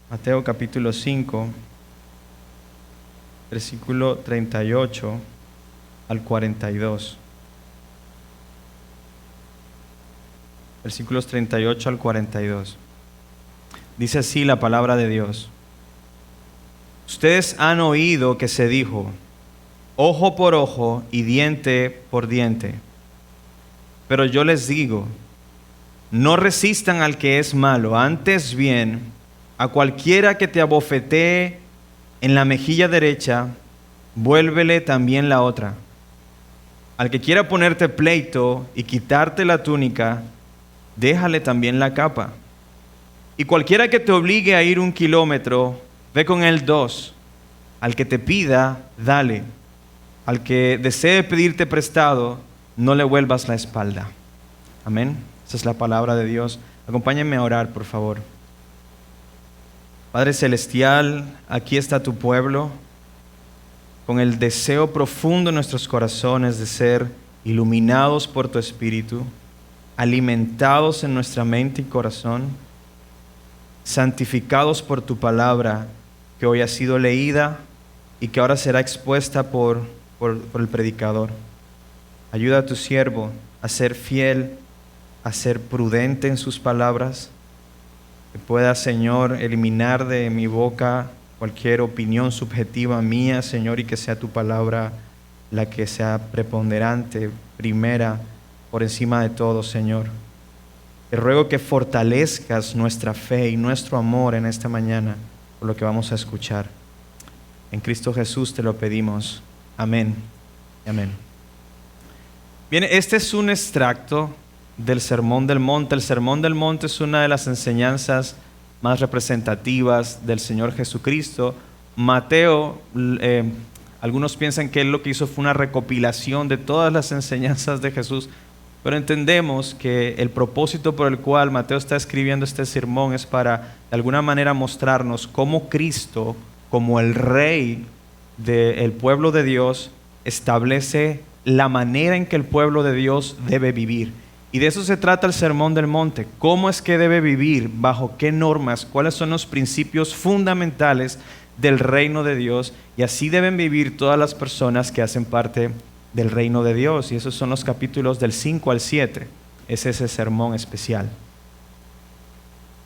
Mateo capítulo 5, versículo 38 al 42. Versículos 38 al 42. Dice así la palabra de Dios. Ustedes han oído que se dijo, ojo por ojo y diente por diente. Pero yo les digo, no resistan al que es malo, antes bien, a cualquiera que te abofetee en la mejilla derecha, vuélvele también la otra. Al que quiera ponerte pleito y quitarte la túnica, déjale también la capa. Y cualquiera que te obligue a ir 1 kilómetro, ve con él 2. Al que te pida, dale. Al que desee pedirte prestado, no le vuelvas la espalda. Amén. Esa es la palabra de Dios. Acompáñenme a orar, por favor. Padre Celestial, aquí está tu pueblo, con el deseo profundo en nuestros corazones de ser iluminados por tu Espíritu, alimentados en nuestra mente y corazón, santificados por tu palabra que hoy ha sido leída y que ahora será expuesta por el predicador. Ayuda a tu siervo a ser fiel, a ser prudente en sus palabras, que pueda, Señor, eliminar de mi boca cualquier opinión subjetiva mía, Señor, y que sea tu palabra la que sea preponderante, primera, por encima de todo, Señor. Te ruego que fortalezcas nuestra fe y nuestro amor en esta mañana por lo que vamos a escuchar. En Cristo Jesús te lo pedimos. Amén. Amén. Bien, este es un extracto del Sermón del Monte. El Sermón del Monte es una de las enseñanzas más representativas del Señor Jesucristo. Mateo, algunos piensan que él lo que hizo fue una recopilación de todas las enseñanzas de Jesús, pero entendemos que el propósito por el cual Mateo está escribiendo este sermón es para, de alguna manera, mostrarnos cómo Cristo, como el Rey del pueblo de Dios, establece la manera en que el pueblo de Dios debe vivir. Y de eso se trata el Sermón del Monte. ¿Cómo es que debe vivir? ¿Bajo qué normas? ¿Cuáles son los principios fundamentales del reino de Dios? Y así deben vivir todas las personas que hacen parte del reino de Dios. Y esos son los capítulos del 5 al 7. Es ese sermón especial.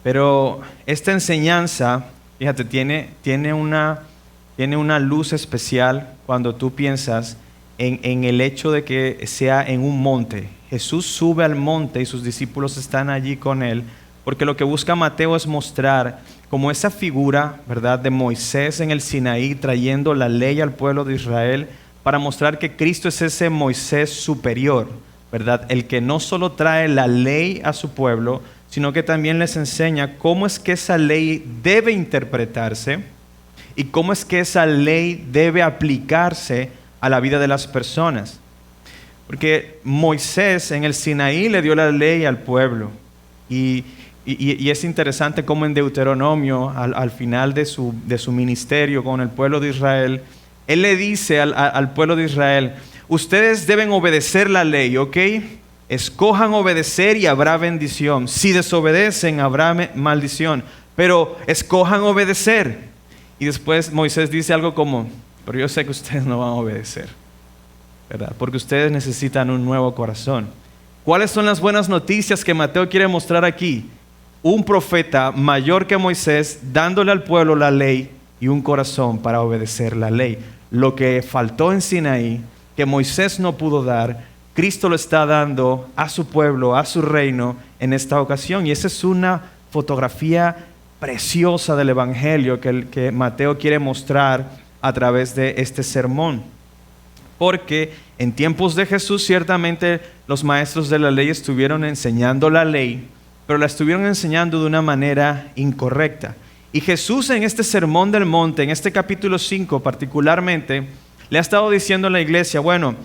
Pero esta enseñanza, fíjate, tiene una luz especial cuando tú piensas en el hecho de que sea en un monte. Jesús sube al monte y sus discípulos están allí con él, porque lo que busca Mateo es mostrar como esa figura, ¿verdad?, de Moisés en el Sinaí trayendo la ley al pueblo de Israel, para mostrar que Cristo es ese Moisés superior, ¿verdad?, el que no solo trae la ley a su pueblo, sino que también les enseña cómo es que esa ley debe interpretarse y cómo es que esa ley debe aplicarse a la vida de las personas. Porque Moisés en el Sinaí le dio la ley al pueblo. Y es interesante cómo en Deuteronomio, al final de su ministerio con el pueblo de Israel, él le dice al pueblo de Israel, ustedes deben obedecer la ley, ¿ok? Escojan obedecer y habrá bendición. Si desobedecen, habrá maldición. Pero escojan obedecer. Y después Moisés dice algo como, pero yo sé que ustedes no van a obedecer, ¿verdad? Porque ustedes necesitan un nuevo corazón. ¿Cuáles son las buenas noticias que Mateo quiere mostrar aquí? Un profeta mayor que Moisés dándole al pueblo la ley y un corazón para obedecer la ley. Lo que faltó en Sinaí, que Moisés no pudo dar, Cristo lo está dando a su pueblo, a su reino en esta ocasión. Y esa es una fotografía preciosa del Evangelio que Mateo quiere mostrar a través de este sermón. Porque en tiempos de Jesús ciertamente los maestros de la ley estuvieron enseñando la ley, pero la estuvieron enseñando de una manera incorrecta. Y Jesús en este sermón del monte, en este capítulo 5 particularmente, le ha estado diciendo a la iglesia, bueno,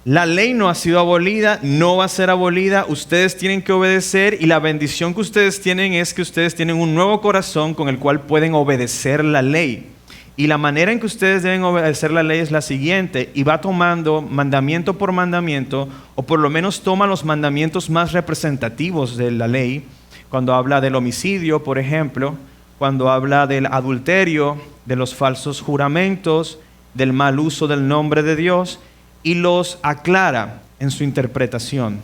la ley no ha sido abolida, no va a ser abolida, ustedes tienen que obedecer y la bendición que ustedes tienen es que ustedes tienen un nuevo corazón con el cual pueden obedecer la ley. Y la manera en que ustedes deben obedecer la ley es la siguiente, y va tomando mandamiento por mandamiento, o por lo menos toma los mandamientos más representativos de la ley. Cuando habla del homicidio, por ejemplo, cuando habla del adulterio, de los falsos juramentos, del mal uso del nombre de Dios, y los aclara en su interpretación.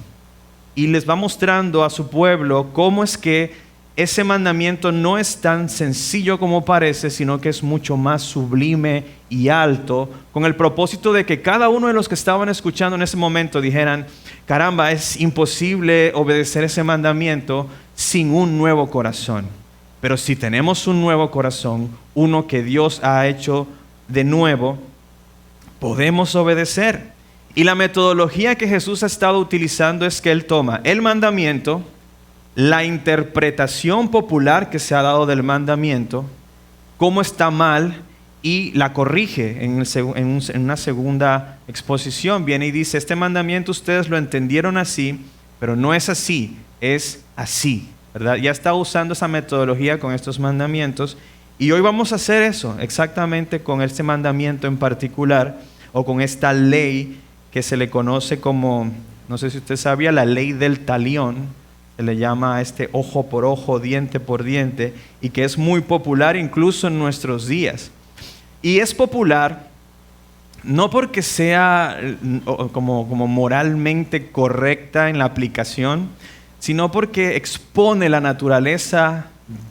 Y les va mostrando a su pueblo cómo es que ese mandamiento no es tan sencillo como parece, sino que es mucho más sublime y alto, con el propósito de que cada uno de los que estaban escuchando en ese momento dijeran: caramba, es imposible obedecer ese mandamiento sin un nuevo corazón. Pero si tenemos un nuevo corazón, uno que Dios ha hecho de nuevo, podemos obedecer. Y la metodología que Jesús ha estado utilizando es que Él toma el mandamiento, la interpretación popular que se ha dado del mandamiento, cómo está mal, y la corrige en una segunda exposición. Viene y dice: este mandamiento ustedes lo entendieron así, pero no es así, es así, ¿verdad? Ya está usando esa metodología con estos mandamientos, y hoy vamos a hacer eso exactamente con este mandamiento en particular, o con esta ley que se le conoce como, no sé si usted sabía, la ley del talión. Se le llama ojo por ojo, diente por diente, y que es muy popular incluso en nuestros días. Y es popular no porque sea como moralmente correcta en la aplicación, sino porque expone la naturaleza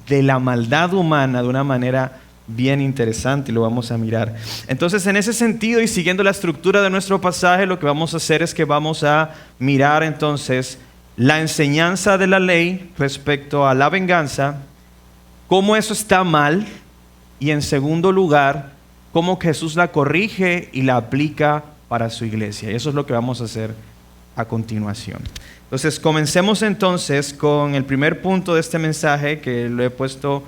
de la maldad humana de una manera bien interesante, y lo vamos a mirar. Entonces, en ese sentido, y siguiendo la estructura de nuestro pasaje, lo que vamos a hacer es que vamos a mirar entonces la enseñanza de la ley respecto a la venganza, cómo eso está mal, y en segundo lugar, cómo Jesús la corrige y la aplica para su iglesia. Y eso es lo que vamos a hacer a continuación. Entonces, comencemos entonces con el primer punto de este mensaje, que lo he puesto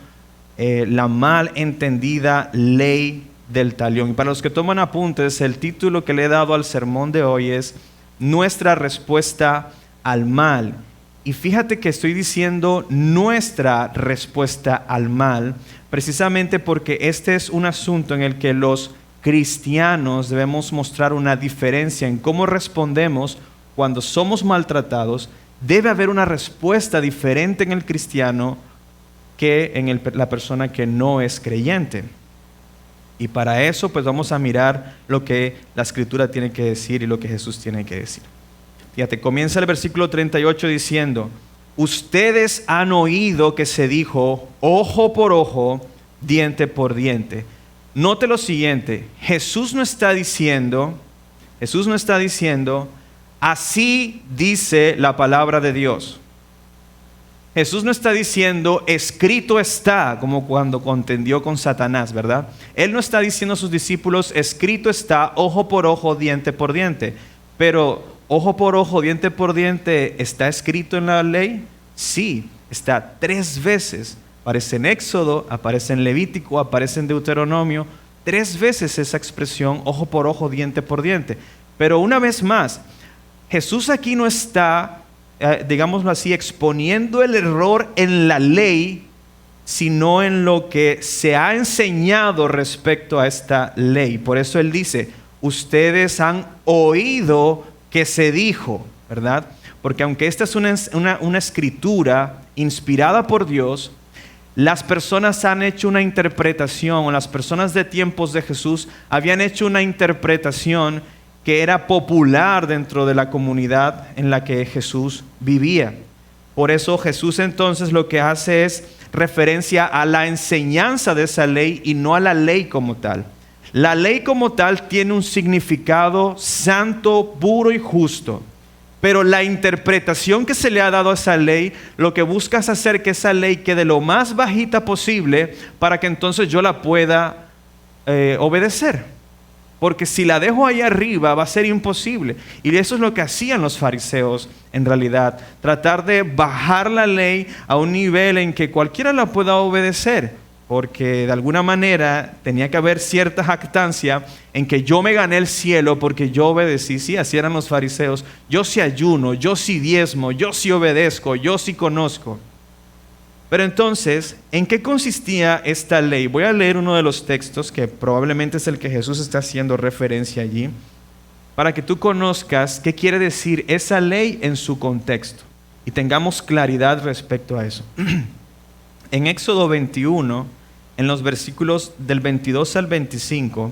la mal entendida ley del talión. Y para los que toman apuntes, el título que le he dado al sermón de hoy es Nuestra respuesta al mal. Y fíjate que estoy diciendo nuestra respuesta al mal, precisamente porque este es un asunto en el que los cristianos debemos mostrar una diferencia en cómo respondemos cuando somos maltratados. Debe haber una respuesta diferente en el cristiano que en la persona que no es creyente. Y para eso pues vamos a mirar lo que la Escritura tiene que decir y lo que Jesús tiene que decir. Fíjate, comienza el versículo 38 diciendo: ustedes han oído que se dijo ojo por ojo, diente por diente. Note lo siguiente: Jesús no está diciendo así dice la palabra de Dios. Jesús no está diciendo escrito está, como cuando contendió con Satanás, ¿verdad? Él no está diciendo a sus discípulos escrito está, ojo por ojo, diente por diente. Pero ojo por ojo, diente por diente, ¿está escrito en la ley? Sí, está 3 veces. Aparece en Éxodo, aparece en Levítico, aparece en Deuteronomio. 3 veces esa expresión, ojo por ojo, diente por diente. Pero una vez más, Jesús aquí no está, digámoslo así, exponiendo el error en la ley, sino en lo que se ha enseñado respecto a esta ley. Por eso Él dice, ustedes han oído que se dijo, ¿verdad? Porque aunque esta es una escritura inspirada por Dios, las personas han hecho una interpretación, o las personas de tiempos de Jesús habían hecho una interpretación que era popular dentro de la comunidad en la que Jesús vivía. Por eso Jesús entonces lo que hace es referencia a la enseñanza de esa ley y no a la ley como tal. La ley como tal tiene un significado santo, puro y justo. Pero la interpretación que se le ha dado a esa ley, lo que busca es hacer que esa ley quede lo más bajita posible para que entonces yo la pueda obedecer. Porque si la dejo ahí arriba va a ser imposible. Y eso es lo que hacían los fariseos en realidad. Tratar de bajar la ley a un nivel en que cualquiera la pueda obedecer. Porque de alguna manera tenía que haber cierta jactancia en que yo me gané el cielo porque yo obedecí. Sí, así eran los fariseos. Yo sí ayuno, yo sí diezmo, yo sí obedezco, yo sí conozco. Pero entonces, ¿en qué consistía esta ley? Voy a leer uno de los textos que probablemente es el que Jesús está haciendo referencia allí, para que tú conozcas qué quiere decir esa ley en su contexto y tengamos claridad respecto a eso. En Éxodo 21, en los versículos del 22 al 25,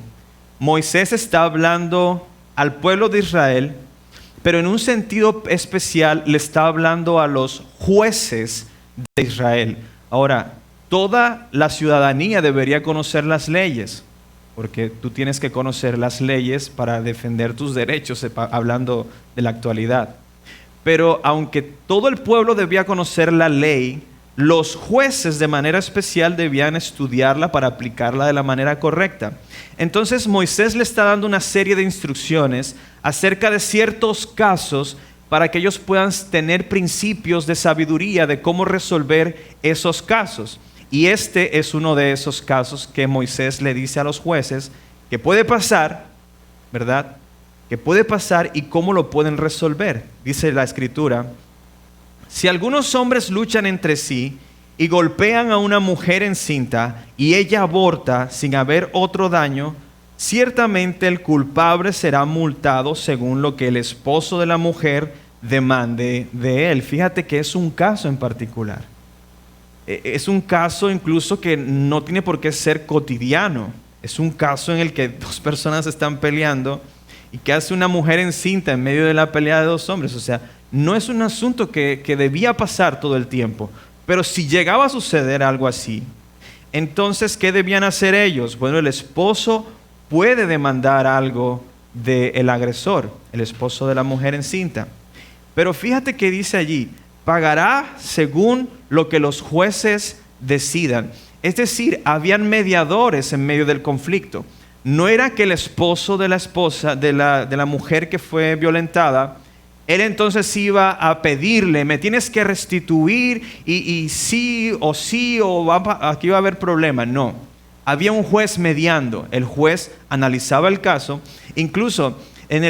Moisés está hablando al pueblo de Israel, pero en un sentido especial le está hablando a los jueces de Israel. Ahora, toda la ciudadanía debería conocer las leyes, porque tú tienes que conocer las leyes para defender tus derechos, hablando de la actualidad. Pero aunque todo el pueblo debía conocer la ley, los jueces de manera especial debían estudiarla para aplicarla de la manera correcta. Entonces Moisés le está dando una serie de instrucciones acerca de ciertos casos para que ellos puedan tener principios de sabiduría de cómo resolver esos casos. Y este es uno de esos casos que Moisés le dice a los jueces que puede pasar, ¿verdad? Que puede pasar y cómo lo pueden resolver. Dice la Escritura: si algunos hombres luchan entre sí y golpean a una mujer encinta y ella aborta sin haber otro daño, ciertamente el culpable será multado según lo que el esposo de la mujer demande de él. Fíjate que es un caso en particular. Es un caso incluso que no tiene por qué ser cotidiano. Es un caso en el que dos personas están peleando y que hace una mujer encinta en medio de la pelea de dos hombres. O sea, no es un asunto que debía pasar todo el tiempo. Pero si llegaba a suceder algo así, entonces, ¿qué debían hacer ellos? Bueno, el esposo puede demandar algo del agresor, el esposo de la mujer encinta. Pero fíjate que dice allí: pagará según lo que los jueces decidan. Es decir, habían mediadores en medio del conflicto. No era que el esposo de la esposa, de la mujer que fue violentada, él entonces iba a pedirle: me tienes que restituir y sí, o aquí va a haber problema. No, había un juez mediando. El juez analizaba el caso. Incluso en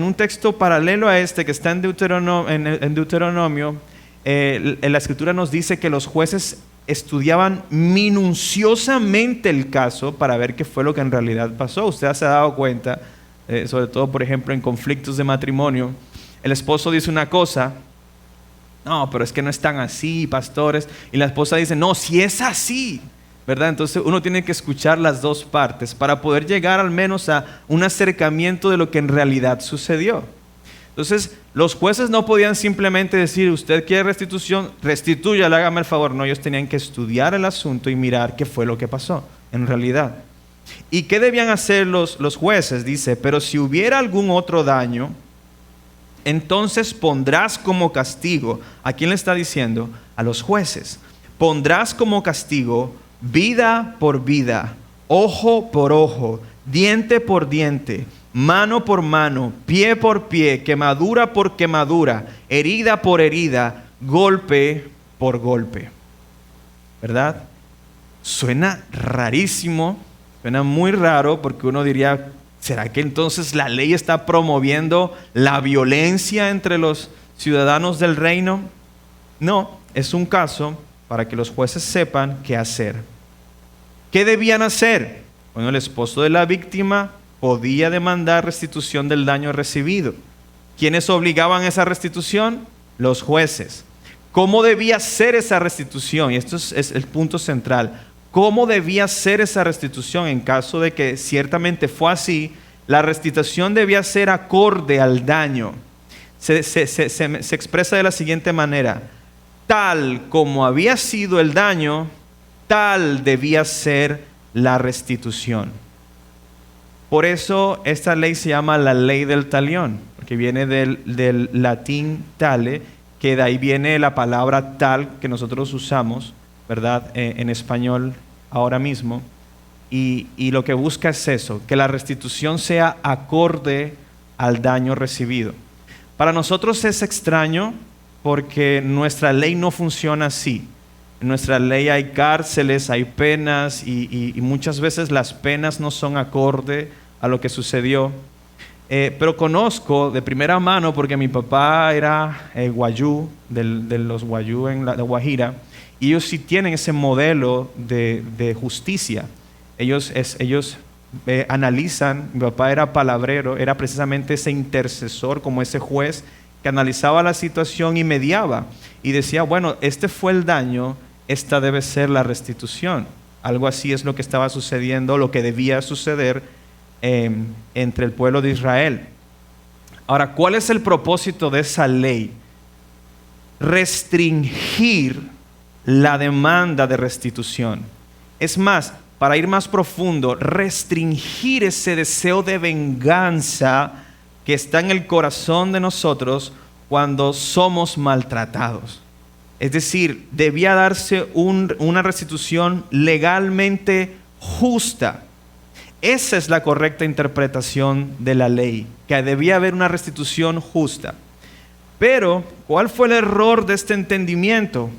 un texto paralelo a este que está en Deuteronomio, la Escritura nos dice que los jueces estudiaban minuciosamente el caso para ver qué fue lo que en realidad pasó. Usted se ha dado cuenta, sobre todo por ejemplo en conflictos de matrimonio, el esposo dice una cosa: no, pero es que no es tan así, pastores. Y la esposa dice: no, si es así, ¿verdad? Entonces uno tiene que escuchar las dos partes para poder llegar al menos a un acercamiento de lo que en realidad sucedió. Entonces los jueces no podían simplemente decir: usted quiere restitución, restitúyala, hágame el favor. No, ellos tenían que estudiar el asunto y mirar qué fue lo que pasó en realidad. ¿Y qué debían hacer los jueces? Dice: pero si hubiera algún otro daño, entonces pondrás como castigo. ¿A quién le está diciendo? A los jueces. Pondrás como castigo vida por vida, ojo por ojo, diente por diente, mano por mano, pie por pie, quemadura por quemadura, herida por herida, golpe por golpe. ¿Verdad? Suena rarísimo, suena muy raro, porque uno diría: ¿será que entonces la ley está promoviendo la violencia entre los ciudadanos del reino? No, es un caso para que los jueces sepan qué hacer. ¿Qué debían hacer? Bueno, el esposo de la víctima podía demandar restitución del daño recibido. ¿Quiénes obligaban a esa restitución? Los jueces. ¿Cómo debía ser esa restitución? Y esto es el punto central. ¿Cómo debía ser esa restitución? En caso de que ciertamente fue así, la restitución debía ser acorde al daño. Se expresa de la siguiente manera: tal como había sido el daño, tal debía ser la restitución. Por eso esta ley se llama la ley del talión, porque viene del latín tale, que de ahí viene la palabra tal que nosotros usamos, ¿verdad? En español ahora mismo. Y lo que busca es eso, que la restitución sea acorde al daño recibido. Para nosotros es extraño porque nuestra ley no funciona así. En nuestra ley hay cárceles, hay penas y muchas veces las penas no son acorde a lo que sucedió. Pero conozco de primera mano, porque mi papá era guayú, de los guayú en la Guajira, y ellos sí tienen ese modelo de justicia. Ellos analizan. Mi papá era palabrero, era precisamente ese intercesor, como ese juez que analizaba la situación y mediaba y decía: bueno, este fue el daño, esta debe ser la restitución. Algo así es lo que estaba sucediendo, lo que debía suceder entre el pueblo de Israel. Ahora, ¿cuál es el propósito de esa ley? Restringir la demanda de restitución. Es más, para ir más profundo, restringir ese deseo de venganza que está en el corazón de nosotros cuando somos maltratados. Es decir, debía darse una restitución legalmente justa. Esa es la correcta interpretación de la ley, que debía haber una restitución justa. Pero, ¿cuál fue el error de este entendimiento?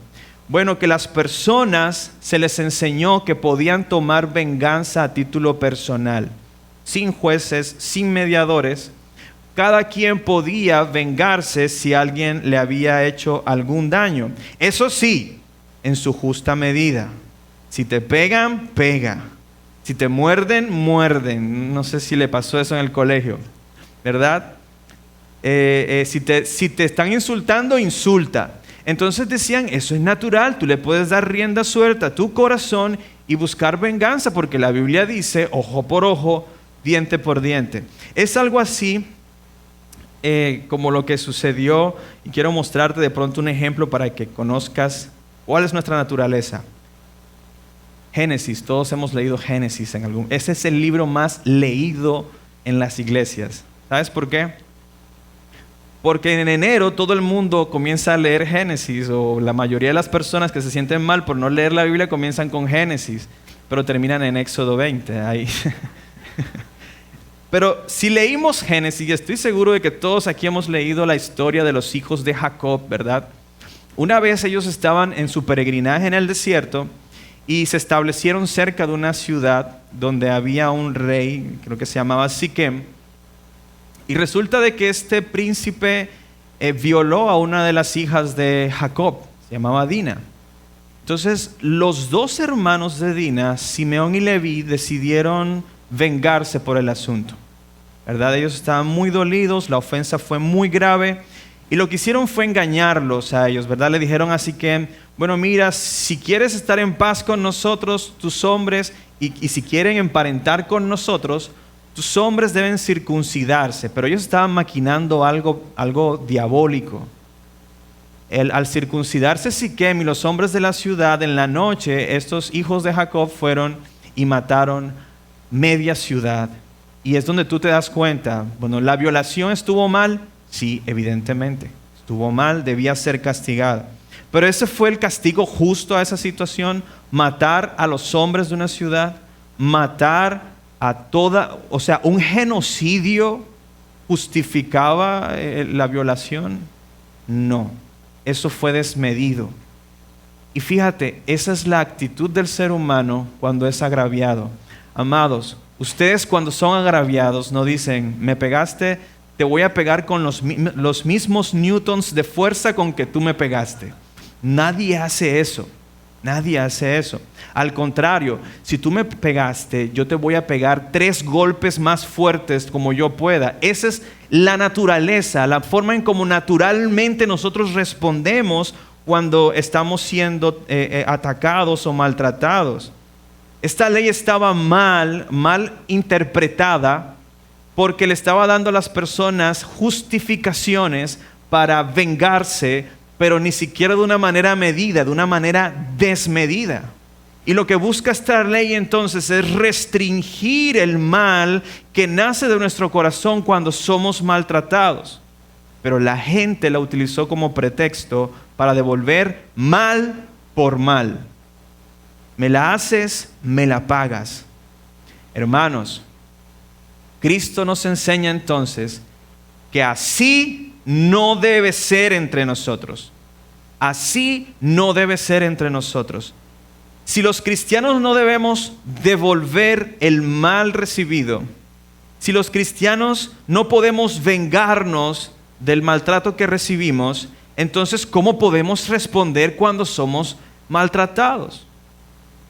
Bueno, que las personas se les enseñó que podían tomar venganza a título personal, sin jueces, sin mediadores. Cada quien podía vengarse si alguien le había hecho algún daño. Eso sí, en su justa medida. Si te pegan, pega. Si te muerden, muerden. No sé si le pasó eso en el colegio, ¿verdad? Si te están insultando, insulta. Entonces decían, eso es natural, tú le puedes dar rienda suelta a tu corazón y buscar venganza, porque la Biblia dice, ojo por ojo, diente por diente. Es algo así como lo que sucedió, y quiero mostrarte de pronto un ejemplo para que conozcas cuál es nuestra naturaleza. Génesis, todos hemos leído Génesis en algún. Ese es el libro más leído en las iglesias. ¿Sabes por qué? Porque en enero todo el mundo comienza a leer Génesis, o la mayoría de las personas que se sienten mal por no leer la Biblia comienzan con Génesis, pero terminan en Éxodo 20. Ahí. Pero si leímos Génesis, y estoy seguro de que todos aquí hemos leído la historia de los hijos de Jacob, ¿verdad? Una vez ellos estaban en su peregrinaje en el desierto y se establecieron cerca de una ciudad donde había un rey, creo que se llamaba Siquem. Y resulta de que este príncipe violó a una de las hijas de Jacob, se llamaba Dina. Entonces los dos hermanos de Dina, Simeón y Leví, decidieron vengarse por el asunto, ¿verdad? Ellos estaban muy dolidos, la ofensa fue muy grave y lo que hicieron fue engañarlos a ellos, ¿verdad? Le dijeron así que, bueno, mira, si quieres estar en paz con nosotros, tus hombres, y si quieren emparentar con nosotros, tus hombres deben circuncidarse. Pero ellos estaban maquinando algo diabólico. Al circuncidarse Siquem y los hombres de la ciudad, en la noche, estos hijos de Jacob fueron y mataron media ciudad. Y es donde tú te das cuenta, bueno, ¿la violación estuvo mal? Sí, evidentemente. Estuvo mal, debía ser castigada. Pero ese fue el castigo justo a esa situación, matar a los hombres de una ciudad, matar a toda, o sea, un genocidio justificaba la violación. No, eso fue desmedido. Y fíjate, esa es la actitud del ser humano cuando es agraviado. Amados, ustedes cuando son agraviados no dicen, me pegaste, te voy a pegar con los mismos newtons de fuerza con que tú me pegaste. Nadie hace eso. Nadie hace eso. Al contrario, si tú me pegaste, yo te voy a pegar 3 golpes más fuertes como yo pueda. Esa es la naturaleza, la forma en cómo naturalmente nosotros respondemos cuando estamos siendo atacados o maltratados. Esta ley estaba mal interpretada porque le estaba dando a las personas justificaciones para vengarse, pero ni siquiera de una manera medida, de una manera desmedida. Y lo que busca esta ley entonces es restringir el mal que nace de nuestro corazón cuando somos maltratados. Pero la gente la utilizó como pretexto para devolver mal por mal. Me la haces, me la pagas. Hermanos, Cristo nos enseña entonces que así no debe ser entre nosotros. Así no debe ser entre nosotros. Si los cristianos no debemos devolver el mal recibido, si los cristianos no podemos vengarnos del maltrato que recibimos, entonces ¿cómo podemos responder cuando somos maltratados?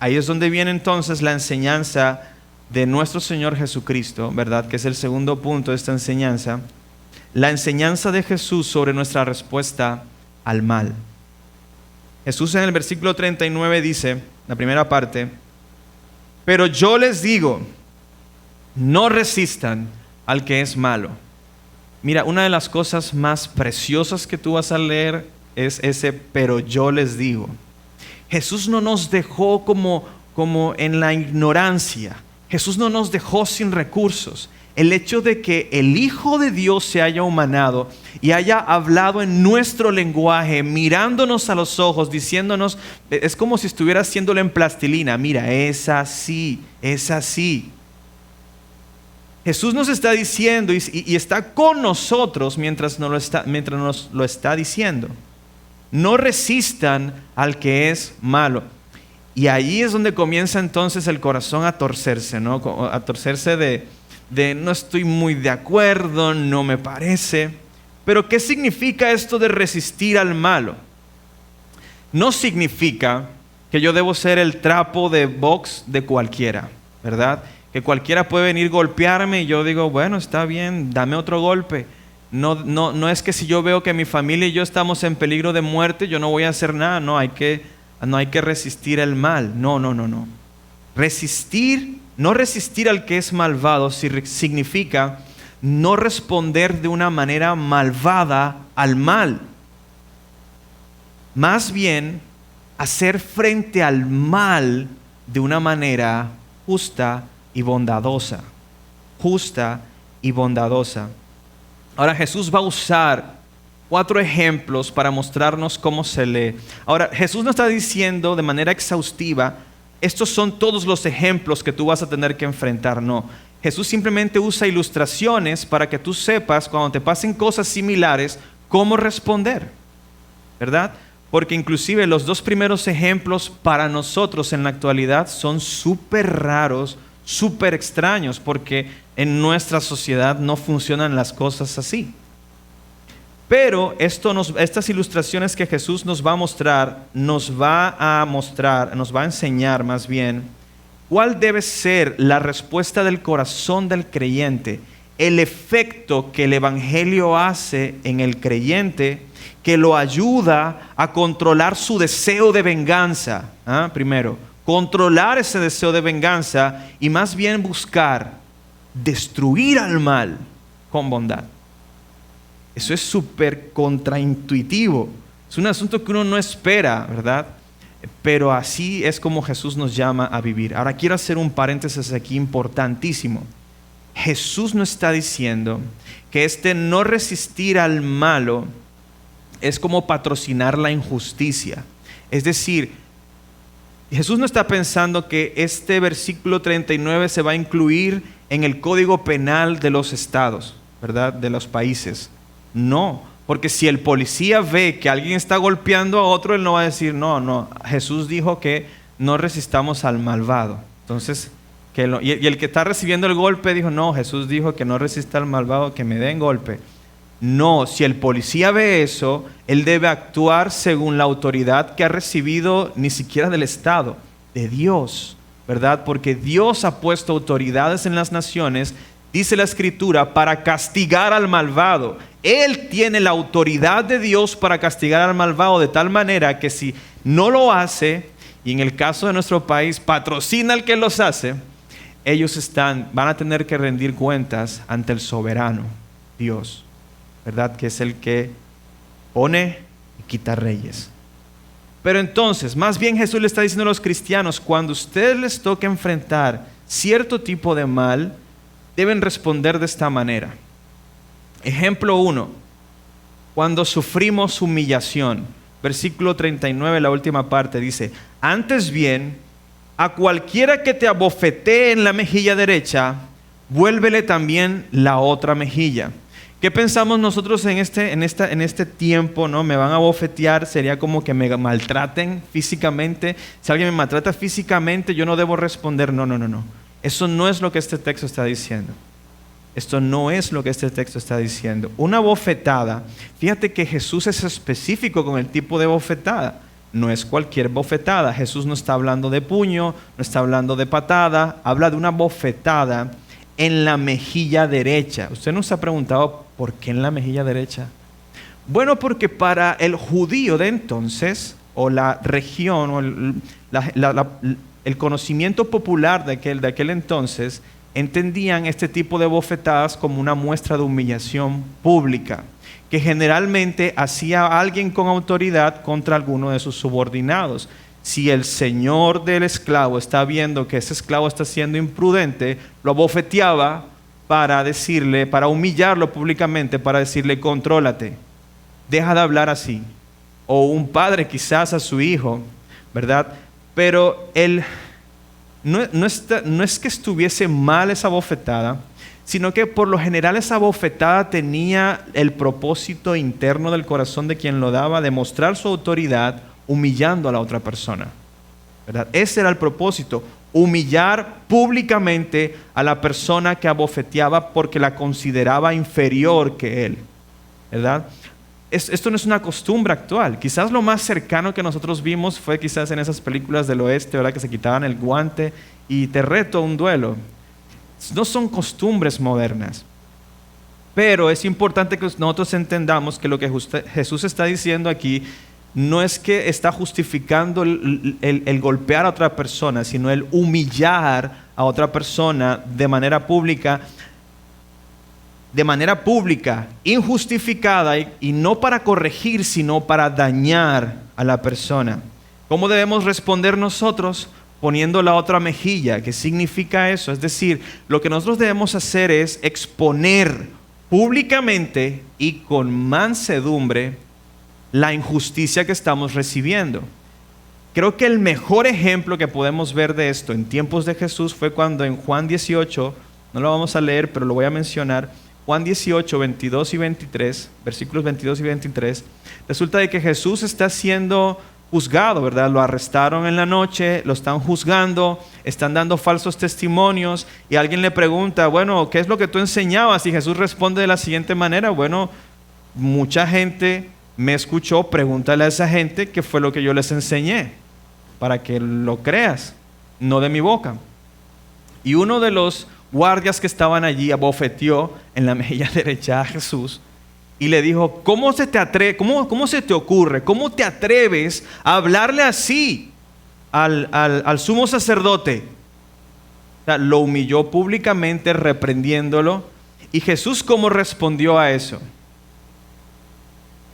Ahí es donde viene entonces la enseñanza de nuestro Señor Jesucristo, ¿verdad? Que es el segundo punto de esta enseñanza. La enseñanza de Jesús sobre nuestra respuesta al mal. Jesús en el versículo 39 dice, la primera parte, pero yo les digo, no resistan al que es malo. Mira, una de las cosas más preciosas que tú vas a leer es ese, pero yo les digo. Jesús no nos dejó como en la ignorancia. Jesús no nos dejó sin recursos. El hecho de que el Hijo de Dios se haya humanado y haya hablado en nuestro lenguaje, mirándonos a los ojos, diciéndonos, es como si estuviera haciéndolo en plastilina. Mira, es así, es así. Jesús nos está diciendo y está con nosotros mientras nos lo está diciendo. No resistan al que es malo. Y ahí es donde comienza entonces el corazón a torcerse, ¿no? A torcerse de no estoy muy de acuerdo, no me parece. Pero ¿qué significa esto de resistir al malo? No significa que yo debo ser el trapo de box de cualquiera, ¿verdad? Que cualquiera puede venir a golpearme y yo digo, bueno, está bien, dame otro golpe. No es que si yo veo que mi familia y yo estamos en peligro de muerte, yo no voy a hacer nada. No hay que resistir el mal. No. No resistir al que es malvado significa no responder de una manera malvada al mal. Más bien, hacer frente al mal de una manera justa y bondadosa. Justa y bondadosa. Ahora Jesús va a usar 4 ejemplos para mostrarnos cómo se lee. Ahora, Jesús no está diciendo de manera exhaustiva, estos son todos los ejemplos que tú vas a tener que enfrentar. No, Jesús simplemente usa ilustraciones para que tú sepas cuando te pasen cosas similares, cómo responder, ¿verdad? Porque inclusive los 2 primeros ejemplos para nosotros en la actualidad son súper raros, súper extraños, porque en nuestra sociedad no funcionan las cosas así. Pero estas ilustraciones que Jesús nos va a mostrar, nos va a enseñar más bien cuál debe ser la respuesta del corazón del creyente, el efecto que el Evangelio hace en el creyente, que lo ayuda a controlar su deseo de venganza. Primero, controlar ese deseo de venganza y más bien buscar destruir al mal con bondad. Eso es súper contraintuitivo. Es un asunto que uno no espera, ¿verdad? Pero así es como Jesús nos llama a vivir. Ahora quiero hacer un paréntesis aquí importantísimo. Jesús no está diciendo que no resistir al malo es como patrocinar la injusticia. Es decir, Jesús no está pensando que este versículo 39 se va a incluir en el código penal de los estados, ¿verdad? De los países. No, porque si el policía ve que alguien está golpeando a otro, él no va a decir, no, Jesús dijo que no resistamos al malvado. Entonces, y el que está recibiendo el golpe dijo, no, Jesús dijo que no resista al malvado, que me den golpe. No, si el policía ve eso, él debe actuar según la autoridad que ha recibido ni siquiera del Estado, de Dios, ¿verdad? Porque Dios ha puesto autoridades en las naciones, dice la Escritura, para castigar al malvado. Él tiene la autoridad de Dios para castigar al malvado de tal manera que si no lo hace, y en el caso de nuestro país patrocina al que los hace, ellos van a tener que rendir cuentas ante el soberano, Dios, ¿verdad? Que es el que pone y quita reyes. Pero entonces, más bien Jesús le está diciendo a los cristianos, cuando a ustedes les toque enfrentar cierto tipo de mal, deben responder de esta manera. Ejemplo 1, cuando sufrimos humillación. Versículo 39, la última parte, dice, antes bien, a cualquiera que te abofetee en la mejilla derecha, vuélvele también la otra mejilla. ¿Qué pensamos nosotros en este tiempo? ¿No? Me van a bofetear, sería como que me maltraten físicamente. Si alguien me maltrata físicamente, yo no debo responder. No. Eso no es lo que este texto está diciendo. Esto no es lo que este texto está diciendo. Una bofetada, fíjate que Jesús es específico con el tipo de bofetada. No es cualquier bofetada. Jesús no está hablando de puño, no está hablando de patada, habla de una bofetada en la mejilla derecha. ¿Usted no se ha preguntado por qué en la mejilla derecha? Bueno, porque para el judío de entonces, o la región o el conocimiento popular de aquel entonces entendían este tipo de bofetadas como una muestra de humillación pública que generalmente hacía alguien con autoridad contra alguno de sus subordinados. Si el señor del esclavo está viendo que ese esclavo está siendo imprudente, lo abofeteaba para humillarlo públicamente, para decirle: contrólate, deja de hablar así. O un padre quizás a su hijo, ¿verdad? Pero no es que estuviese mal esa bofetada, sino que por lo general esa bofetada tenía el propósito interno del corazón de quien lo daba de mostrar su autoridad, humillando a la otra persona, ¿verdad? Ese era el propósito, humillar públicamente a la persona que abofeteaba porque la consideraba inferior que él, ¿verdad? Esto no es una costumbre actual. Quizás lo más cercano que nosotros vimos fue quizás en esas películas del oeste, ¿verdad? Que se quitaban el guante y te reto a un duelo. No son costumbres modernas. Pero es importante que nosotros entendamos que lo que Jesús está diciendo aquí no es que está justificando el golpear a otra persona, sino el humillar a otra persona de manera pública, injustificada y no para corregir, sino para dañar a la persona. ¿Cómo debemos responder nosotros? Poniendo la otra mejilla. ¿Qué significa eso? Es decir, lo que nosotros debemos hacer es exponer públicamente y con mansedumbre la injusticia que estamos recibiendo. Creo que el mejor ejemplo que podemos ver de esto en tiempos de Jesús fue cuando en Juan 18, no lo vamos a leer, pero lo voy a mencionar, Juan 18, 22 y 23, versículos 22 y 23, resulta de que Jesús está siendo juzgado, ¿verdad? Lo arrestaron en la noche, lo están juzgando, están dando falsos testimonios y alguien le pregunta: bueno, ¿qué es lo que tú enseñabas? Y Jesús responde de la siguiente manera: bueno, mucha gente me escuchó, pregúntale a esa gente qué fue lo que yo les enseñé, para que lo creas, no de mi boca. Y uno de los guardias que estaban allí abofeteó en la mejilla derecha a Jesús y le dijo: ¿cómo se te ocurre? ¿Cómo te atreves a hablarle así al sumo sacerdote? O sea, lo humilló públicamente reprendiéndolo. ¿Y Jesús cómo respondió a eso?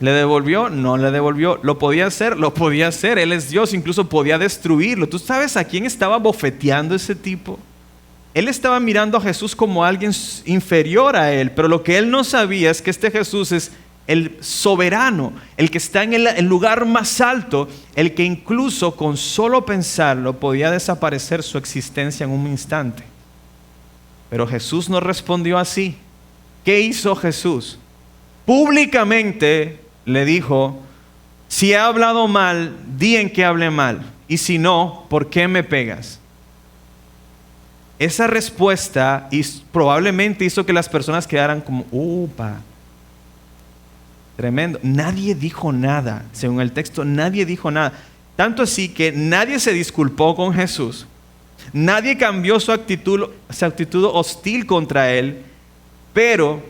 ¿Le devolvió? No le devolvió. ¿Lo podía hacer? Lo podía hacer. Él es Dios, incluso podía destruirlo. ¿Tú sabes a quién estaba bofeteando ese tipo? Él estaba mirando a Jesús como alguien inferior a él, pero lo que él no sabía es que este Jesús es el soberano, el que está en el lugar más alto, el que incluso con solo pensarlo podía desaparecer su existencia en un instante. Pero Jesús no respondió así. ¿Qué hizo Jesús? Públicamente le dijo: si he hablado mal, di en que hable mal, y si no, ¿por qué me pegas? Esa respuesta probablemente hizo que las personas quedaran como: upa, tremendo. Nadie dijo nada, según el texto, nadie dijo nada. Tanto así que nadie se disculpó con Jesús, nadie cambió su actitud hostil contra él, pero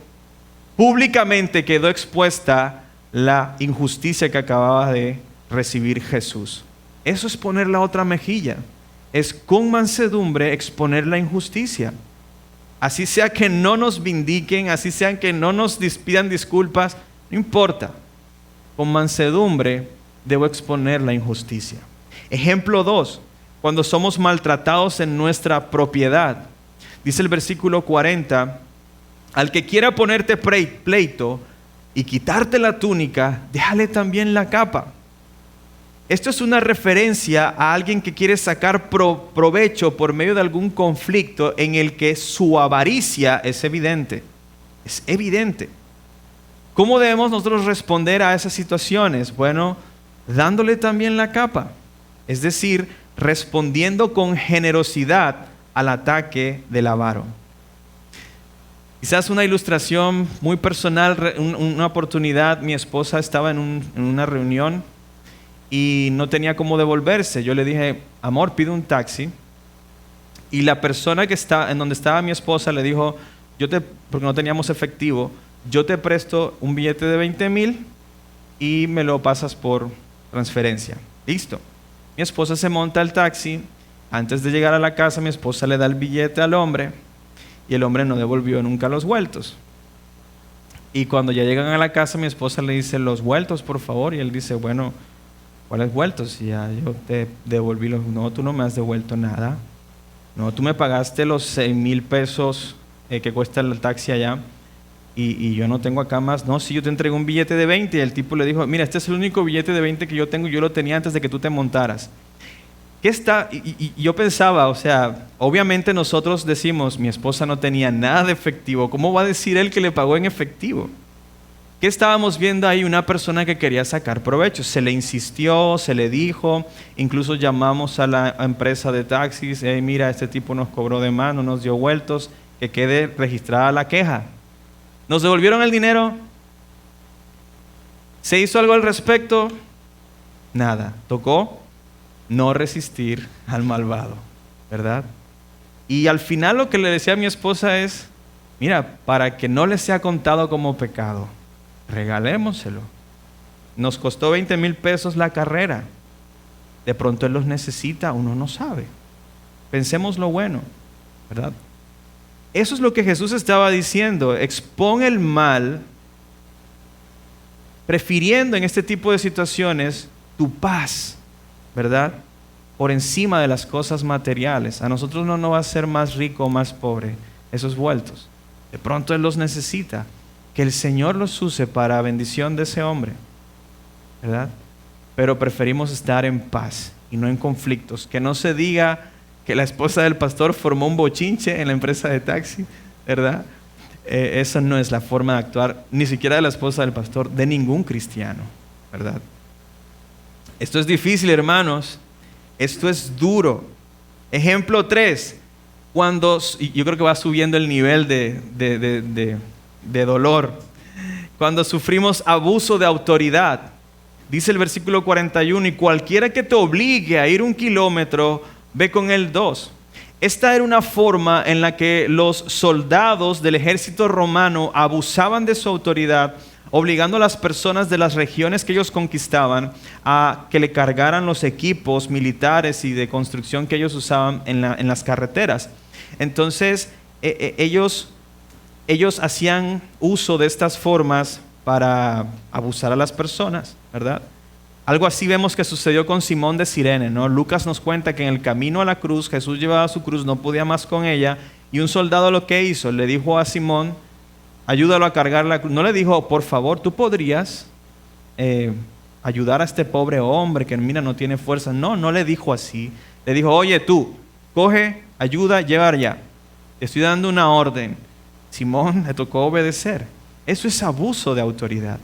públicamente quedó expuesta la injusticia que acababa de recibir Jesús. Eso es poner la otra mejilla. Es con mansedumbre exponer la injusticia. Así sea que no nos vindiquen, así sea que no nos pidan disculpas, no importa. Con mansedumbre debo exponer la injusticia. Ejemplo 2, cuando somos maltratados en nuestra propiedad. Dice el versículo 40, al que quiera ponerte pleito y quitarte la túnica, déjale también la capa. Esto es una referencia a alguien que quiere sacar provecho por medio de algún conflicto en el que su avaricia es evidente. Es evidente. ¿Cómo debemos nosotros responder a esas situaciones? Bueno, dándole también la capa. Es decir, respondiendo con generosidad al ataque del avaro. Quizás una ilustración muy personal, una oportunidad, mi esposa estaba en una reunión y no tenía cómo devolverse. Yo le dije: amor, pide un taxi. Y la persona que está en donde estaba mi esposa le dijo: porque no teníamos efectivo, yo te presto un billete de 20,000 y me lo pasas por transferencia. Listo. Mi esposa se monta al taxi. Antes de llegar a la casa, mi esposa le da el billete al hombre y el hombre no devolvió nunca los vueltos. Y cuando ya llegan a la casa, mi esposa le dice, los vueltos, por favor. Y él dice, bueno, ¿cuáles vueltos? Y ya yo te devolví los... No, tú no me has devuelto nada. No, tú me pagaste los 6,000 pesos que cuesta el taxi allá y yo no tengo acá más. No, sí, yo te entregué un billete de 20 y el tipo le dijo, mira, este es el único billete de 20 que yo tengo y yo lo tenía antes de que tú te montaras. ¿Qué está? Y yo pensaba, o sea, obviamente nosotros decimos, mi esposa no tenía nada de efectivo. ¿Cómo va a decir él que le pagó en efectivo? ¿Qué estábamos viendo ahí? Una persona que quería sacar provecho. Se le insistió, se le dijo, incluso llamamos a la empresa de taxis, hey, mira, este tipo nos cobró de más, no nos dio vueltos, que quede registrada la queja. ¿Nos devolvieron el dinero? ¿Se hizo algo al respecto? Nada. Tocó no resistir al malvado, ¿verdad? Y al final lo que le decía a mi esposa es, mira, para que no le sea contado como pecado, regalémoselo. Nos costó 20,000 pesos la carrera. De pronto él los necesita, uno no sabe. Pensemos lo bueno, ¿verdad? Eso es lo que Jesús estaba diciendo. Expón el mal, prefiriendo en este tipo de situaciones tu paz, ¿verdad? Por encima de las cosas materiales. A nosotros no nos va a ser más rico o más pobre esos vueltos. De pronto él los necesita. Que el Señor los use para bendición de ese hombre, ¿verdad? Pero preferimos estar en paz y no en conflictos. Que no se diga que la esposa del pastor formó un bochinche en la empresa de taxi, ¿verdad? Esa no es la forma de actuar, ni siquiera de la esposa del pastor, de ningún cristiano, ¿verdad? Esto es difícil, hermanos. Esto es duro. Ejemplo 3. Yo creo que va subiendo el nivel de dolor. Cuando sufrimos abuso de autoridad. Dice el versículo 41, y cualquiera que te obligue a ir 1 kilómetro, ve con él 2. Esta era una forma en la que los soldados del ejército romano abusaban de su autoridad, obligando a las personas de las regiones que ellos conquistaban a que le cargaran los equipos militares y de construcción que ellos usaban en las carreteras. Entonces, ellos hacían uso de estas formas para abusar a las personas, ¿verdad? Algo así vemos que sucedió con Simón de Cirene, ¿no? Lucas nos cuenta que en el camino a la cruz, Jesús llevaba su cruz, no podía más con ella, y un soldado lo que hizo, le dijo a Simón, ayúdalo a cargar la cruz. No le dijo, por favor, tú podrías ayudar a este pobre hombre que mira, no tiene fuerza. No le dijo así. Le dijo, oye tú, coge, ayuda, lleva allá. Te estoy dando una orden. Simón le tocó obedecer. Eso es abuso de autoridad.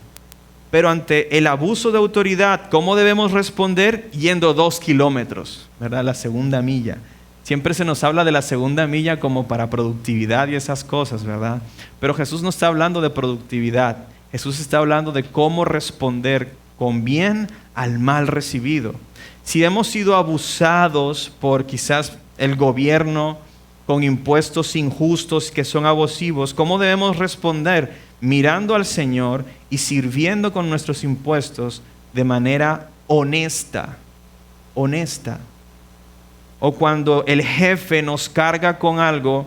Pero ante el abuso de autoridad, ¿cómo debemos responder? Yendo 2 kilómetros, ¿verdad? La segunda milla. Siempre se nos habla de la segunda milla como para productividad y esas cosas, ¿verdad? Pero Jesús no está hablando de productividad. Jesús está hablando de cómo responder con bien al mal recibido. Si hemos sido abusados por quizás el gobierno con impuestos injustos que son abusivos, ¿cómo debemos responder? Mirando al Señor y sirviendo con nuestros impuestos de manera honesta. Honesta. O cuando el jefe nos carga con algo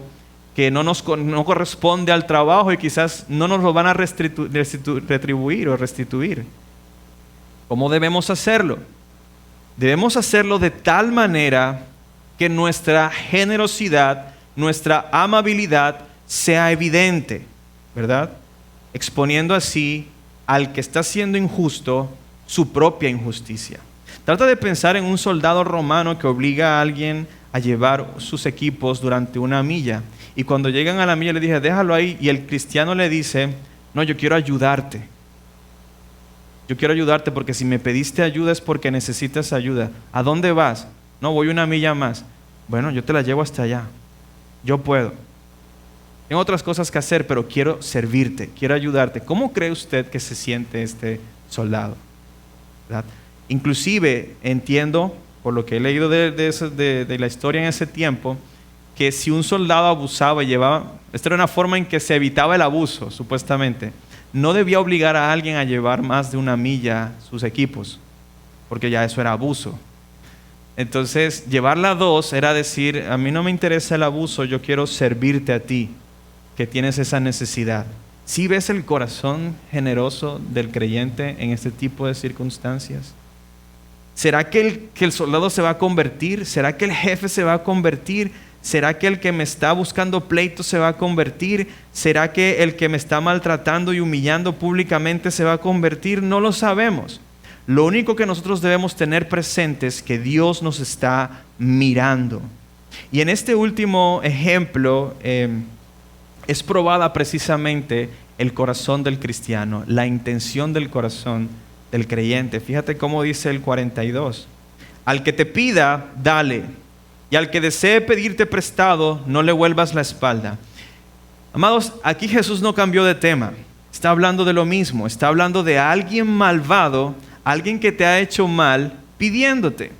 que no corresponde al trabajo y quizás no nos lo van a retribuir o restituir. ¿Cómo debemos hacerlo? Debemos hacerlo de tal manera que nuestra generosidad, nuestra amabilidad sea evidente, ¿verdad? Exponiendo así al que está siendo injusto su propia injusticia. Trata de pensar en un soldado romano que obliga a alguien a llevar sus equipos durante 1 milla. Y cuando llegan a la milla le dije, déjalo ahí. Y el cristiano le dice, no, yo quiero ayudarte. Yo quiero ayudarte porque si me pediste ayuda es porque necesitas ayuda. ¿A dónde vas? No, voy 1 milla más. Bueno, yo te la llevo hasta allá. Yo puedo. Tengo otras cosas que hacer, pero quiero servirte, quiero ayudarte. ¿Cómo cree usted que se siente este soldado? ¿Verdad? Inclusive entiendo, por lo que he leído de la historia en ese tiempo, que si un soldado abusaba y llevaba, esta era una forma en que se evitaba el abuso, supuestamente, no debía obligar a alguien a llevar más de 1 milla sus equipos. porque ya eso era abuso. Entonces, llevarla a 2 era decir, a mí no me interesa el abuso, yo quiero servirte a ti, que tienes esa necesidad. ¿Sí ves el corazón generoso del creyente en este tipo de circunstancias? ¿Será que el soldado se va a convertir? ¿Será que el jefe se va a convertir? ¿Será que el que me está buscando pleito se va a convertir? ¿Será que el que me está maltratando y humillando públicamente se va a convertir? No lo sabemos. Lo único que nosotros debemos tener presente es que Dios nos está mirando. Y en este último ejemplo es probada precisamente el corazón del cristiano, la intención del corazón del creyente. Fíjate cómo dice el 42. Al que te pida, dale. Y al que desee pedirte prestado, no le vuelvas la espalda. Amados, aquí Jesús no cambió de tema. Está hablando de lo mismo. Está hablando de alguien malvado, alguien que te ha hecho mal, pidiéndote.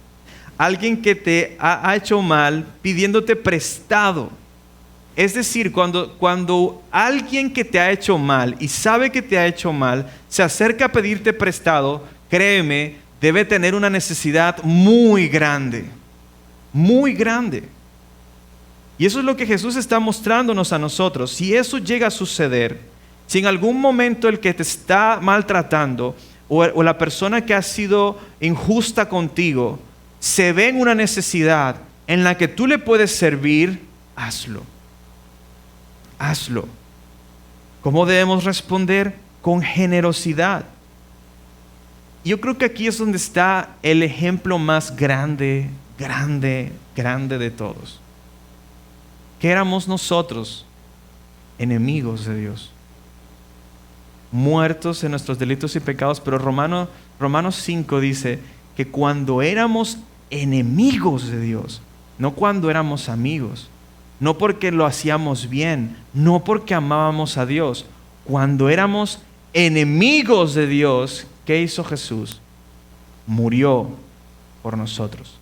Alguien que te ha hecho mal, pidiéndote prestado. Es decir, cuando alguien que te ha hecho mal y sabe que te ha hecho mal, se acerca a pedirte prestado, créeme, debe tener una necesidad muy grande. Muy grande. Y eso es lo que Jesús está mostrándonos a nosotros. Si eso llega a suceder, si en algún momento el que te está maltratando o la persona que ha sido injusta contigo se ve en una necesidad en la que tú le puedes servir, hazlo. Hazlo. ¿Cómo debemos responder? Con generosidad. Yo creo que aquí es donde está el ejemplo más grande de todos. Que éramos nosotros enemigos de Dios, muertos en nuestros delitos y pecados, pero Romanos 5 dice que cuando éramos enemigos de Dios, no cuando éramos amigos, no porque lo hacíamos bien, no porque amábamos a Dios, cuando éramos enemigos de Dios, ¿qué hizo Jesús? Murió por nosotros.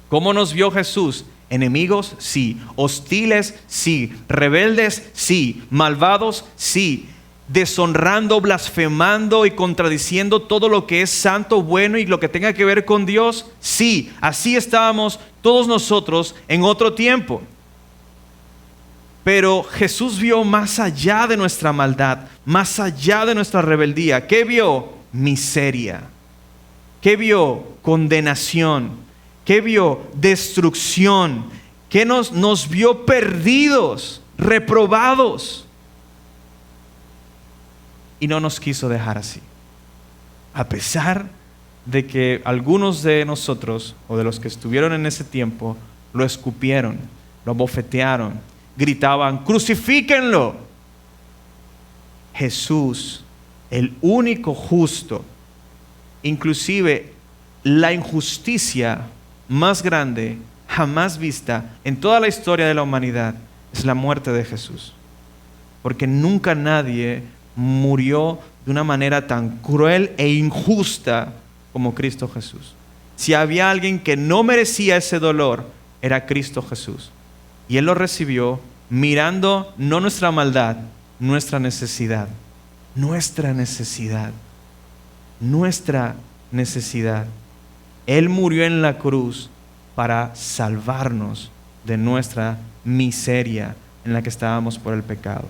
¿Cómo nos vio Jesús? Enemigos, sí. Hostiles, sí. Rebeldes, sí. Malvados, sí. Deshonrando, blasfemando y contradiciendo todo lo que es santo, bueno y lo que tenga que ver con Dios, sí. Así estábamos todos nosotros en otro tiempo. Pero Jesús vio más allá de nuestra maldad, más allá de nuestra rebeldía. ¿Qué vio? Miseria. ¿Qué vio? Condenación. ¿Qué vio? Destrucción. ¿Qué nos vio perdidos, reprobados? Y no nos quiso dejar así. A pesar de que algunos de nosotros, o de los que estuvieron en ese tiempo, lo escupieron, lo abofetearon, gritaban, ¡crucifíquenlo! Jesús, el único justo, inclusive la injusticia más grande jamás vista en toda la historia de la humanidad, es la muerte de Jesús. Porque nunca nadie murió de una manera tan cruel e injusta como Cristo Jesús. Si había alguien que no merecía ese dolor, era Cristo Jesús. Y Él lo recibió mirando no nuestra maldad, nuestra necesidad. Nuestra necesidad. Nuestra necesidad. Él murió en la cruz para salvarnos de nuestra miseria en la que estábamos por el pecado.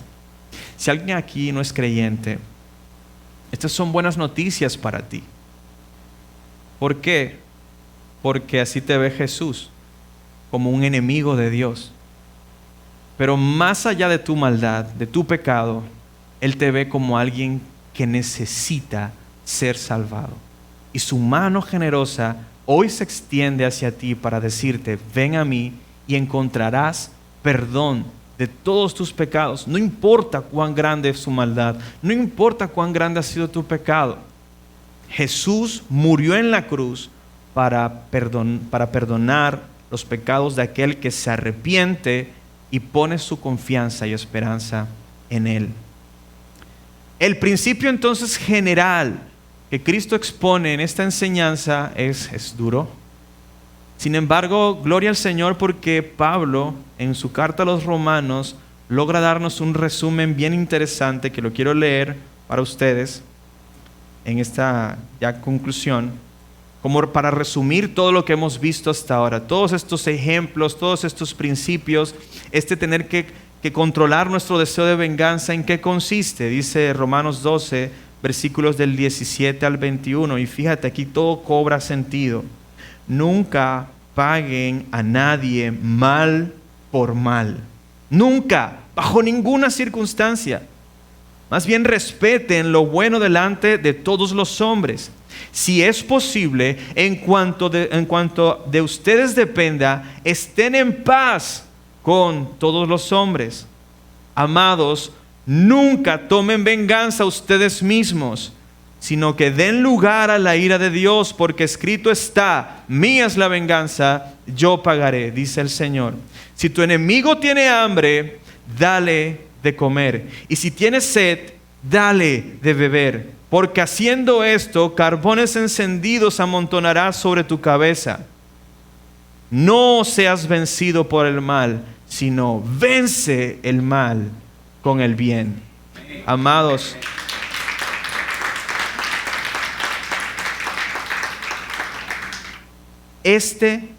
Si alguien aquí no es creyente, estas son buenas noticias para ti. ¿Por qué? Porque así te ve Jesús, como un enemigo de Dios. Pero más allá de tu maldad, de tu pecado, Él te ve como alguien que necesita ser salvado. Y su mano generosa hoy se extiende hacia ti para decirte, ven a mí y encontrarás perdón de todos tus pecados. No importa cuán grande es su maldad, no importa cuán grande ha sido tu pecado. Jesús murió en la cruz para perdonar los pecados de aquel que se arrepiente y pone su confianza y esperanza en Él. El principio entonces general que Cristo expone en esta enseñanza es duro. Sin embargo, gloria al Señor porque Pablo en su carta a los Romanos logra darnos un resumen bien interesante que lo quiero leer para ustedes. en esta ya conclusión, como para resumir todo lo que hemos visto hasta ahora, todos estos ejemplos, todos estos principios, tener que controlar nuestro deseo de venganza, ¿en qué consiste? Dice Romanos 12, versículos del 17 al 21, y fíjate, aquí todo cobra sentido. Nunca paguen a nadie mal por mal. Nunca, bajo ninguna circunstancia. Más bien respeten lo bueno delante de todos los hombres. Si es posible, en cuanto de ustedes dependa, estén en paz con todos los hombres. Amados, nunca tomen venganza ustedes mismos, sino que den lugar a la ira de Dios, porque escrito está: mía es la venganza, yo pagaré, dice el Señor. Si tu enemigo tiene hambre, dale de comer, y si tiene sed, dale de beber, porque haciendo esto, carbones encendidos amontonará sobre tu cabeza. No seas vencido por el mal, sino vence el mal con el bien. Amados, este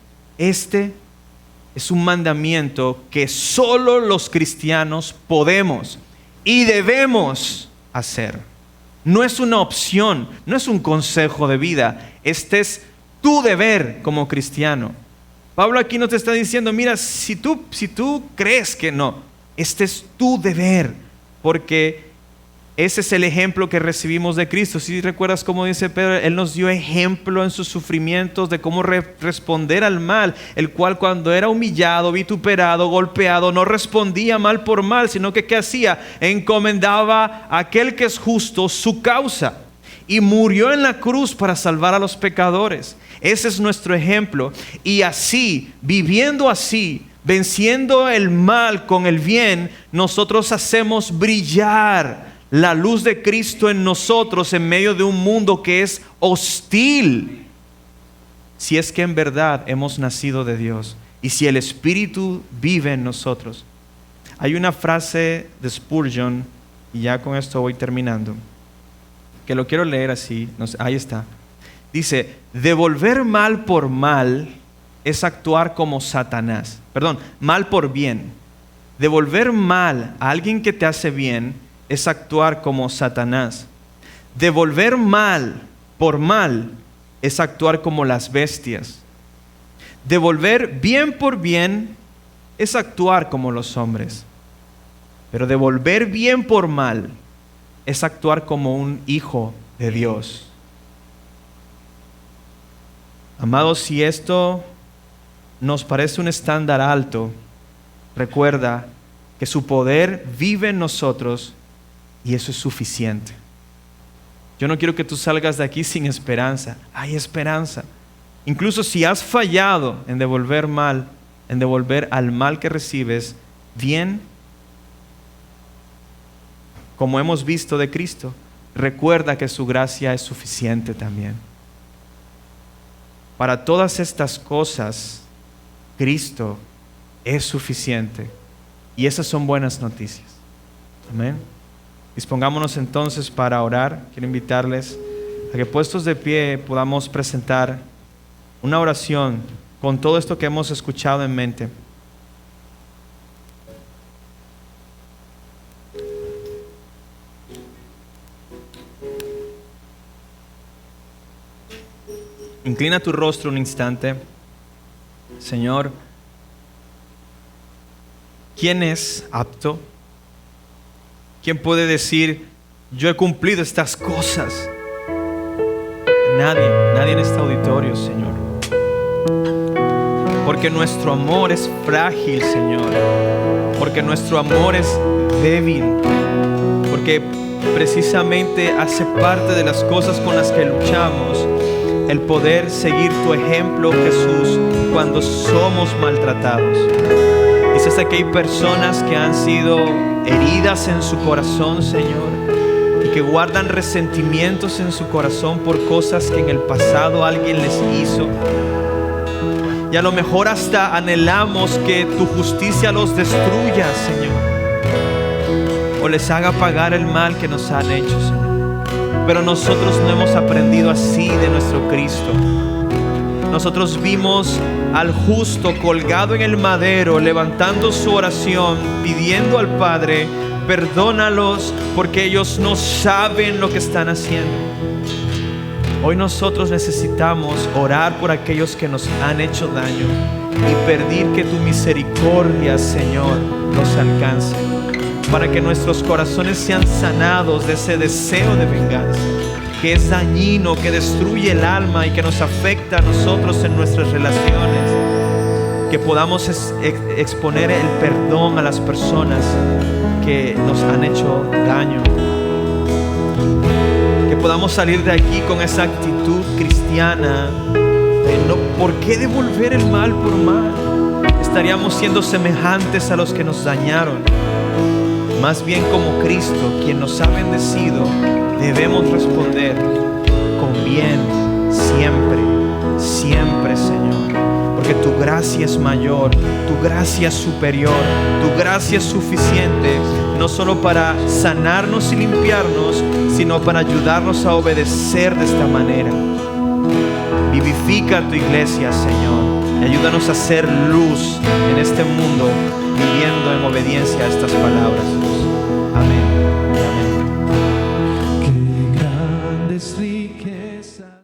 es un mandamiento que solo los cristianos podemos y debemos hacer. No es una opción, no es un consejo de vida. Este es tu deber como cristiano. Pablo aquí no te está diciendo, mira, si tú crees que no, este es tu deber, porque ese es el ejemplo que recibimos de Cristo. Si recuerdas cómo dice Pedro, Él nos dio ejemplo en sus sufrimientos de cómo responder al mal, el cual cuando era humillado, vituperado, golpeado, no respondía mal por mal, sino que ¿qué hacía? Encomendaba a aquel que es justo su causa y murió en la cruz para salvar a los pecadores. Ese es nuestro ejemplo, y así, viviendo así, venciendo el mal con el bien, nosotros hacemos brillar la luz de Cristo en nosotros en medio de un mundo que es hostil. Si es que en verdad hemos nacido de Dios y si el Espíritu vive en nosotros. Hay una frase de Spurgeon, y ya con esto voy terminando, que lo quiero leer así. Ahí está. Dice: devolver mal por mal es actuar como Satanás. Perdón, mal por bien. Devolver mal a alguien que te hace bien es actuar como Satanás. Devolver mal por mal es actuar como las bestias. Devolver bien por bien es actuar como los hombres. Pero devolver bien por mal es actuar como un hijo de Dios. Amados, si esto nos parece un estándar alto, recuerda que su poder vive en nosotros y eso es suficiente. Yo no quiero que tú salgas de aquí sin esperanza. Hay esperanza. Incluso si has fallado en devolver mal, en devolver al mal que recibes bien, como hemos visto de Cristo, recuerda que su gracia es suficiente también. Para todas estas cosas, Cristo es suficiente. Y esas son buenas noticias. Amén. Dispongámonos entonces para orar. Quiero invitarles a que, puestos de pie, podamos presentar una oración con todo esto que hemos escuchado en mente. Inclina tu rostro un instante. Señor, ¿quién es apto? ¿Quién puede decir, yo he cumplido estas cosas? Nadie en este auditorio, Señor. Porque nuestro amor es frágil, Señor. Porque nuestro amor es débil. Porque precisamente hace parte de las cosas con las que luchamos el poder seguir tu ejemplo, Jesús, cuando somos maltratados. Quizás aquí hay personas que han sido heridas en su corazón, Señor, y que guardan resentimientos en su corazón por cosas que en el pasado alguien les hizo. Y a lo mejor hasta anhelamos que tu justicia los destruya, Señor, o les haga pagar el mal que nos han hecho, Señor. Pero nosotros no hemos aprendido así de nuestro Cristo. Nosotros vimos al justo colgado en el madero, levantando su oración, pidiendo al Padre: perdónalos porque ellos no saben lo que están haciendo. Hoy nosotros necesitamos orar por aquellos que nos han hecho daño y pedir que tu misericordia, Señor, los alcance, para que nuestros corazones sean sanados de ese deseo de venganza, que es dañino, que destruye el alma y que nos afecta a nosotros en nuestras relaciones. Que podamos exponer el perdón a las personas que nos han hecho daño. Que podamos salir de aquí con esa actitud cristiana de no, ¿por qué devolver el mal por mal? Estaríamos siendo semejantes a los que nos dañaron. Más bien, como Cristo, quien nos ha bendecido, debemos responder con bien siempre, siempre, Señor. Porque tu gracia es mayor, tu gracia es superior, tu gracia es suficiente, no solo para sanarnos y limpiarnos, sino para ayudarnos a obedecer de esta manera. Vivifica tu iglesia, Señor, y ayúdanos a ser luz en este mundo, viviendo en obediencia a estas palabras. Amén.